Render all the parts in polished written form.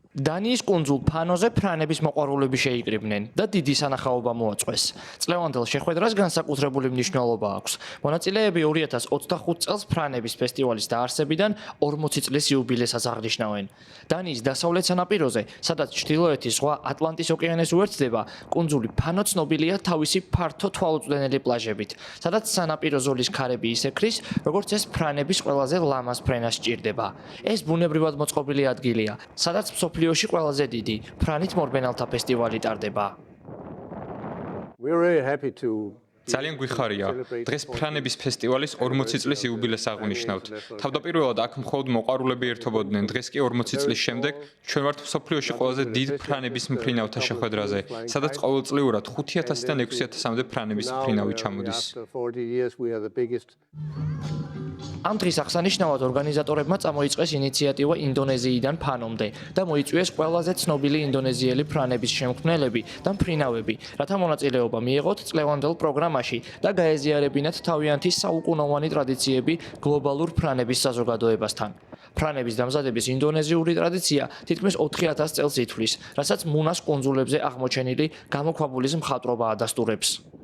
დანიის კუნძულ ფანოზე ფრანების მოყვარულები შეიკრიბნენ და დიდი სანახაობა მოაწყვეს. წლევანდელ შეხვედრას განსაკუთრებული მნიშვნელობა აქვს. მონაწილეები 2025 წელს ფრანების ფესტივალის დაარსებიდან 40 წლის იუბილესაც აღნიშნავენ. დანიის დასავლეთ სანაპიროზე, სადაც ჩრდილოეთის ზღვა ატლანტის ოკეანეს უერთდება, კუნძული ფანო ცნობილია თავისი ფართო თვალუწვდენელი პლაჟებით, სადაც სანაპირო ზოლის ქარები ისე ქრის, როგორც ეს ფრანების ყველაზე ლამაზ ფრენას სჭირდება. ეს ბუნებრივად მოწყობილი ადგილია, სადაც მსოფლიოში ყველაზე დიდი ფრანით მორბენალთა ფესტივალი ტარდება. ძალიან გვიხარია. დღეს ფრანების ფესტივალის 40 წლის იუბილეს აღვნიშნავთ. თავდაპირველად აქ მხოლოდ მოყვარულები ერთობოდნენ. დღეს კი 40 წლის შემდეგ ჩვენ ვართ მსოფლიოში ყველაზე დიდ ფრანების მფრინავთა შეხვედრაზე, სადაც ყოველწლიურად 5000-დან 6000-მდე ფრანების მფრინავი ჩამოდის. ამ დღის აღსანიშნავად ორგანიზატორებმა წამოიწყეს ინიციატივა ინდონეზიიდან ფანომდე და მოიწვიეს ყველაზე ცნობილი ინდონეზიელი ფრანების შემქმნელები და მფრინავები, რათა მონაწილეობა მიიღოთ წლევანდელ პროგრამაში და გაეზიარებინათ თავიანთი საუკუნოვანი ტრადიციები გლობალურ ფრანების საზოგადოებასთან. ფრანების დამზადების ინდონეზიური ტრადიცია თითქმის 4000 წელს ითვლის, რასაც მუნას კუნძულებზე აღმოჩენილი გამოქვაბულის მხატვრობა ადასტურებს.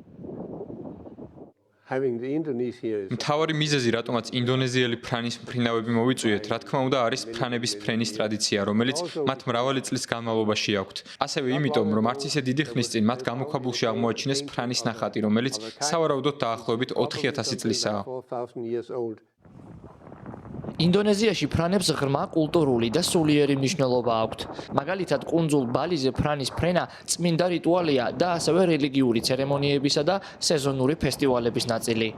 მთავარი მიზეზი, რატომაც ინდონეზიელი ფრანის მფრინავები მოვიწვიეთ, რა თქმა უნდა, არის ფრანების ფრენის ტრადიცია, რომელიც მათ მრავალი წლის განმავლობაში აქვთ. ასევე იმიტომ, რომ არც ისე დიდი ხნის წინ მათ გამოქვაბულში აღმოაჩინეს ფრანის ნახატი, რომელიც სავარაუდოდ დაახლოებით 4000 წლისაა. ინდონეზიაში ფრანებს ღრმა კულტურული და სულიერი მნიშვნელობა აქვთ. მაგალითად, კუნძულ ბალიზე ფრანის ფრენა წმინდა რიტუალია და ასევე რელიგიური ცერემონიებისა და სეზონური ფესტივალების ნაწილი.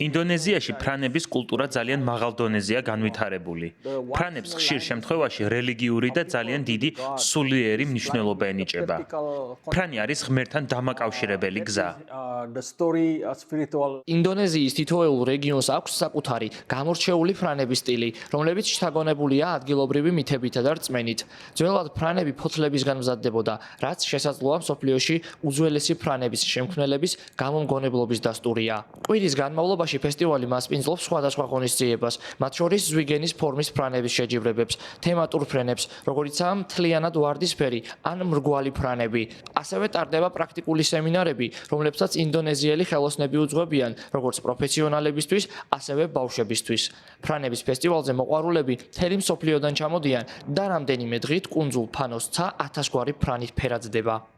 ინდონეზიაში ფრანების კულტურა ძალიან მაღალ დონეზეა განვითარებული. ფრანებს ხშირ შემთხვევაში რელიგიური და ძალიან დიდი სულიერი მნიშვნელობა ენიჭება. ფრანი არის ღმერთთან დამაკავშირებელი გზა. ინდონეზიის თითოეულ რეგიონს აქვს საკუთარი გამორჩეული ფრანების სტილი, რომლებიც შთაგონებულია ადგილობრივი მითებითა და რწმენით. ძველად ფრანები ფოთლებისგან მზადდებოდა, რაც შესაძლოა მსოფლიოში უძველესი ფრანების შემქმნელების გამომგონებლობის დასტურია. კვირის განმავლობაში ფესტივალი მასპინძლობს სხვადასხვა ღონისძიებას, მათ შორის ზვიგენის ფორმის ფრანების შეჯიბრებებს, თემატურ ფრენებს, როგორიცაა მთლიანად ვარდისფერი ან მრგვალი ფრანები. ასევე ტარდება პრაქტიკული სემინარები, რომლებსაც ინდონეზიელი ხელოსნები უძღვებიან, როგორც პროფესიონალებისთვის, ასევე ბავშვებისთვის. ფრანების ფესტივალზე მოყვარულები მთელი მსოფლიოდან ჩამოდიან და რამდენიმე დღით კუნძულ ფანოს ცა 1000 გვარი ფრანის ფერად დება.